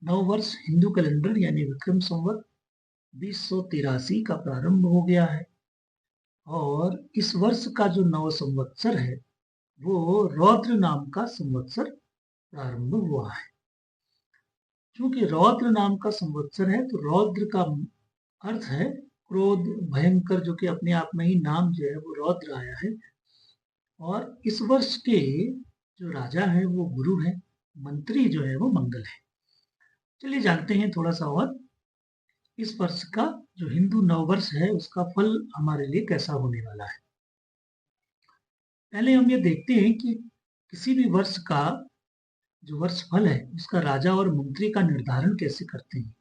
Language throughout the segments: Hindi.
नववर्ष हिंदू कैलेंडर यानी विक्रम संवत 2083 का प्रारंभ हो गया है और इस वर्ष का जो नव संवत्सर है वो रौद्र नाम का संवत्सर प्रारंभ हुआ है। क्योंकि रौद्र नाम का संवत्सर है तो रौद्र का अर्थ है क्रोध, भयंकर, जो कि अपने आप में ही नाम जो है वो रौद्र आया है। और इस वर्ष के जो राजा है वो गुरु है, मंत्री जो है वो मंगल है। चलिए जानते हैं थोड़ा सा और इस वर्ष का जो हिंदू नववर्ष है उसका फल हमारे लिए कैसा होने वाला है। पहले हम ये देखते हैं कि किसी भी वर्ष का जो वर्ष फल है उसका राजा और मंत्री का निर्धारण कैसे करते हैं।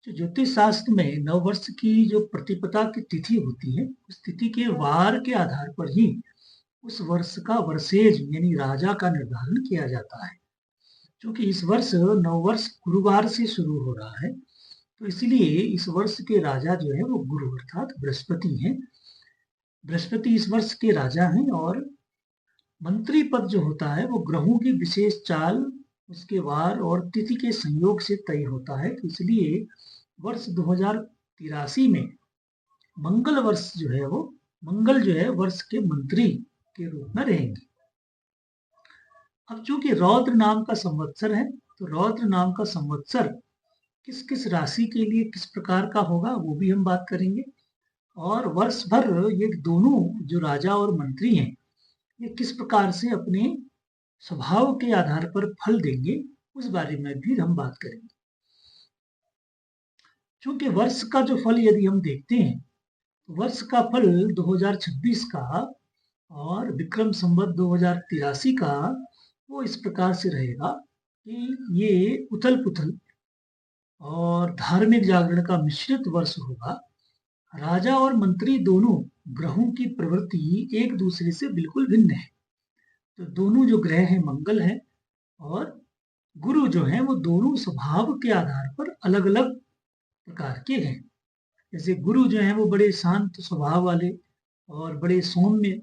जो ज्योतिष शास्त्र में नववर्ष की जो प्रतिपदा की तिथि होती है उस तिथि के वार के आधार पर ही उस वर्ष का वर्षेज यानी राजा का निर्धारण किया जाता है। क्योंकि इस वर्ष नववर्ष गुरुवार से शुरू हो रहा है तो इसलिए इस वर्ष के राजा जो है वो गुरु अर्थात बृहस्पति हैं। बृहस्पति इस वर्ष के राजा हैं और मंत्री पद जो होता है वो ग्रहों की विशेष चाल, उसके वार और तिथि के संयोग से तय होता है। तो इसलिए वर्ष 2083 में मंगल वर्ष जो है वो मंगल जो है वर्ष के मंत्री के रूप में रहेंगे। अब चूंकि रौद्र नाम का संवत्सर है तो रौद्र नाम का संवत्सर किस किस राशि के लिए किस प्रकार का होगा वो भी हम बात करेंगे। और वर्ष भर ये दोनों जो राजा और मंत्री हैं ये किस प्रकार से अपने स्वभाव के आधार पर फल देंगे उस बारे में भी हम बात करेंगे। क्योंकि वर्ष का जो फल यदि हम देखते हैं तो वर्ष का फल 2026 का और विक्रम संवत 2083 का वो इस प्रकार से रहेगा कि ये उथल पुथल और धार्मिक जागरण का मिश्रित वर्ष होगा। राजा और मंत्री दोनों ग्रहों की प्रवृत्ति एक दूसरे से बिल्कुल भिन्न है। तो दोनों जो ग्रह हैं मंगल है और गुरु जो हैं वो दोनों स्वभाव के आधार पर अलग अलग प्रकार के हैं। जैसे गुरु जो हैं वो बड़े शांत स्वभाव वाले और बड़े सौम्य,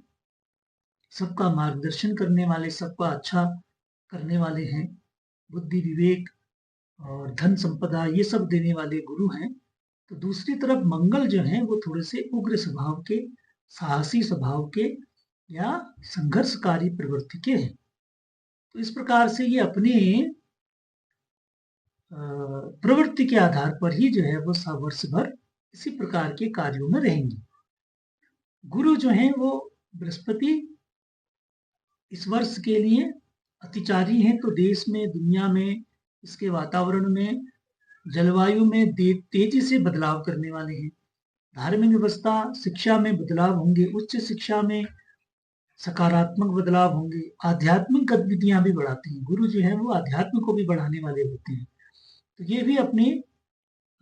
सबका मार्गदर्शन करने वाले, सबका अच्छा करने वाले हैं, बुद्धि, विवेक और धन संपदा ये सब देने वाले गुरु हैं। तो दूसरी तरफ मंगल जो हैं वो थोड़े से उग्र स्वभाव के, साहसी स्वभाव के या संघर्षकारी प्रवृत्ति के हैं। तो इस प्रकार से ये अपने प्रवृत्ति के आधार पर ही जो है वो वर्ष भर इसी प्रकार के कार्यों में रहेंगे। गुरु जो हैं वो बृहस्पति इस वर्ष के लिए अतिचारी हैं तो देश में, दुनिया में, इसके वातावरण में, जलवायु में तेजी से बदलाव करने वाले हैं। धार्मिक व्यवस्था, शिक्षा में बदलाव होंगे, उच्च शिक्षा में सकारात्मक बदलाव होंगे, आध्यात्मिक गतिविधियां भी बढ़ाते हैं। गुरु जो है वो अध्यात्म को भी बढ़ाने वाले होते हैं तो ये भी अपने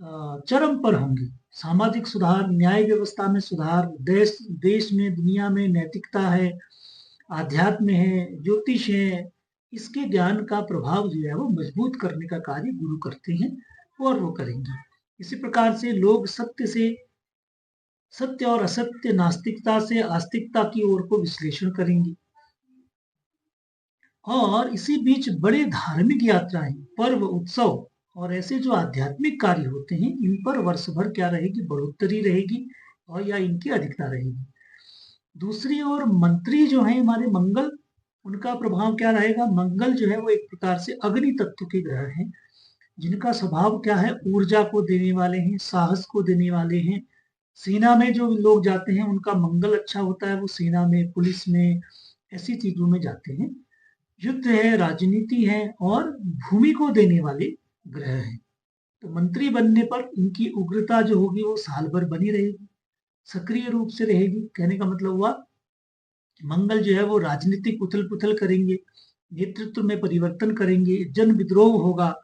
चरम पर होंगे। सामाजिक सुधार, न्याय व्यवस्था में सुधार, देश में, दुनिया में नैतिकता है, आध्यात्म है, ज्योतिष है, इसके ज्ञान का प्रभाव जो है वो मजबूत करने का कार्य गुरु करते हैं और वो करेंगे। इसी प्रकार से लोग सत्य और असत्य, नास्तिकता से आस्तिकता की ओर को विश्लेषण करेंगे। और इसी बीच बड़े धार्मिक यात्राएं, पर्व, उत्सव और ऐसे जो आध्यात्मिक कार्य होते हैं इन पर वर्ष भर क्या रहेगी, बढ़ोतरी रहेगी और या इनकी अधिकता रहेगी। दूसरी ओर मंत्री जो है हमारे मंगल, उनका प्रभाव क्या रहेगा। मंगल जो है वो एक प्रकार से अग्नि तत्व के ग्रह हैं जिनका स्वभाव क्या है, ऊर्जा को देने वाले हैं, साहस को देने वाले हैं। सेना में जो लोग जाते हैं उनका मंगल अच्छा होता है, वो सेना में, पुलिस में, ऐसी चीजों में जाते हैं। युद्ध है, राजनीति है और भूमि को देने वाले ग्रह हैं। तो मंत्री बनने पर इनकी उग्रता जो होगी वो साल भर बनी रहेगी, सक्रिय रूप से रहेगी। कहने का मतलब हुआ मंगल जो है वो राजनीतिक उथल पुथल करेंगे, नेतृत्व में परिवर्तन करेंगे, जन विद्रोह होगा,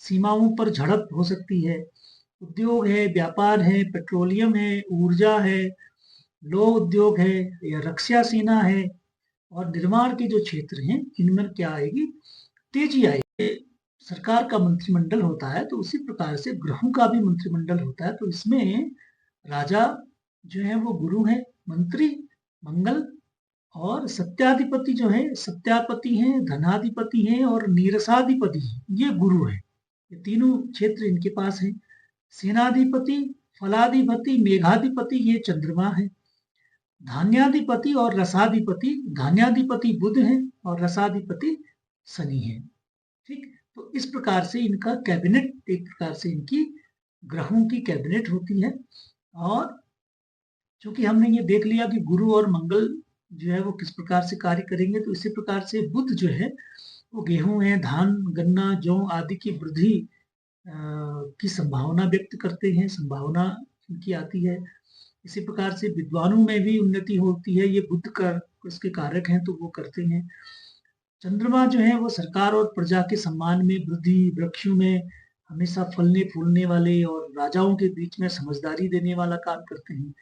सीमाओं पर झड़प हो सकती है। उद्योग है, व्यापार है, पेट्रोलियम है, ऊर्जा है, लौह उद्योग है या रक्षा सेना है और निर्माण के जो क्षेत्र हैं इनमें क्या आएगी, तेजी आएगी। सरकार का मंत्रिमंडल होता है तो उसी प्रकार से ग्रहों का भी मंत्रिमंडल होता है। तो इसमें राजा जो है वो गुरु है, मंत्री मंगल और सत्याधिपति जो है, सत्यापति हैं, धनाधिपति हैं और नीरसाधिपति हैं, ये गुरु है। ये तीनों क्षेत्र इनके पास हैं। सेनाधिपति, फलाधिपति, मेघाधिपति ये चंद्रमा है। धान्याधिपति और रसाधिपति, धान्याधिपति बुध है और रसाधिपति शनि है। ठीक, तो इस प्रकार से इनका कैबिनेट, एक प्रकार से इनकी ग्रहों की कैबिनेट होती है। और चूंकि हमने ये देख लिया कि गुरु और मंगल जो है वो किस प्रकार से कार्य करेंगे, तो इसी प्रकार से बुध जो है वो गेहूं है, धान, गन्ना, जौ आदि की वृद्धि की संभावना व्यक्त करते हैं, संभावना इनकी आती है। इसी प्रकार से विद्वानों में भी उन्नति होती है, ये बुध का इसके कारक हैं तो वो करते हैं। चंद्रमा जो है वो सरकार और प्रजा के सम्मान में वृद्धि, वृक्षों में हमेशा फलने फूलने वाले और राजाओं के बीच में समझदारी देने वाला काम करते हैं।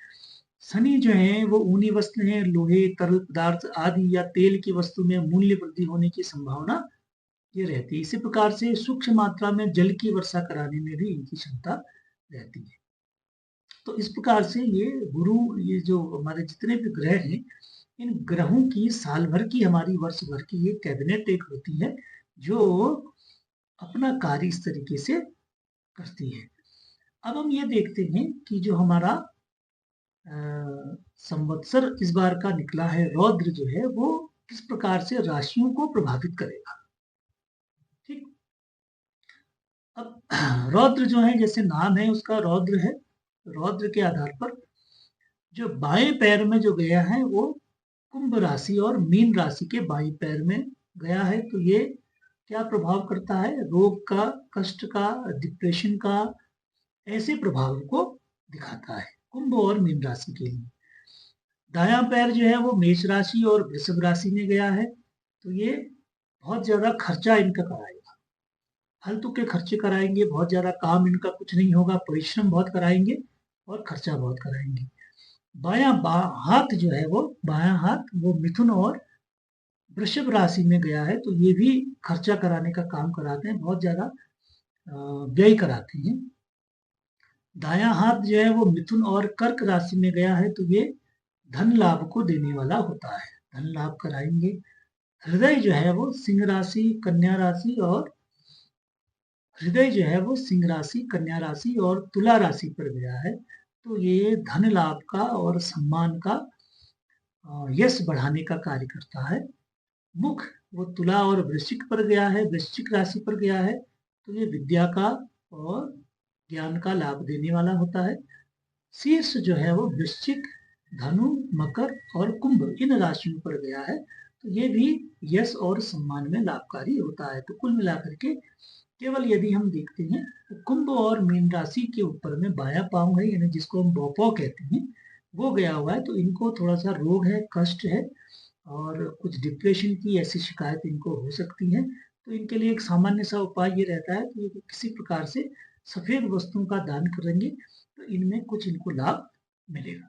शनि जो है वो ऊनी वस्तु है, लोहे, तरल पदार्थ आदि या तेल की वस्तु में मूल्य वृद्धि होने की संभावना ये रहती है। इसी प्रकार से सूक्ष्म मात्रा में जल की वर्षा कराने में भी इनकी क्षमता रहती है। तो इस प्रकार से ये गुरु, ये जो हमारे जितने भी ग्रह हैं, इन ग्रहों की साल भर की, हमारी वर्ष भर की ये कैबिनेट एक होती है जो अपना कार्य इस तरीके से करती है। अब हम ये देखते हैं कि जो हमारा संवत्सर इस बार का निकला है, रौद्र जो है वो किस प्रकार से राशियों को प्रभावित करेगा। ठीक, अब रौद्र जो है, जैसे नाम है उसका रौद्र है, रौद्र के आधार पर जो बाएं पैर में जो गया है वो कुंभ राशि और मीन राशि के बाएं पैर में गया है, तो ये क्या प्रभाव करता है, रोग का, कष्ट का, डिप्रेशन का, ऐसे प्रभाव को दिखाता है कुंभ और मीन राशि के लिए। दायां पैर जो है वो मेष राशि और वृषभ राशि में गया है, तो ये बहुत ज्यादा खर्चा इनका कराएगा, फालतू के खर्चे कराएंगे, बहुत ज्यादा काम इनका कुछ नहीं होगा, परिश्रम बहुत कराएंगे और खर्चा बहुत कराएंगे। बायां हाथ जो है वो, बायां हाथ वो मिथुन और वृषभ राशि में गया है, तो ये भी खर्चा कराने का काम कराते हैं, बहुत ज्यादा व्यय कराते हैं। दायां हाथ जो है वो मिथुन और कर्क राशि में गया है, तो ये धन लाभ को देने वाला होता है, धन लाभ कराएंगे। हृदय जो है वो सिंह राशि, कन्या राशि और हृदय जो है वो सिंह राशि, कन्या राशि और तुला राशि पर गया है, तो ये धन लाभ का और सम्मान का, यश बढ़ाने का कार्य करता है। मुख वो तुला और वृश्चिक पर गया है, वृश्चिक राशि पर गया है, तो ये विद्या का और ज्ञान का लाभ देने वाला होता है। शीर्ष जो है वो वृश्चिक, धनु, मकर और कुंभ इन राशियों पर गया है, तो ये भी यश और सम्मान में लाभकारी होता है। तो कुल मिलाकर के केवल यदि हम देखते हैं तो कुंभ और मीन राशि के ऊपर में बाया पांव है, यानी जिसको हम बौपौ कहते हैं, वो गया हुआ है, तो इनको थोड़ा सा रोग है, कष्ट है और कुछ डिप्रेशन की ऐसी शिकायत इनको हो सकती है। तो इनके लिए एक सामान्य सा उपाय ये रहता है कि किसी प्रकार से सफेद वस्तुओं का दान करेंगे तो इनमें कुछ इनको लाभ मिलेगा।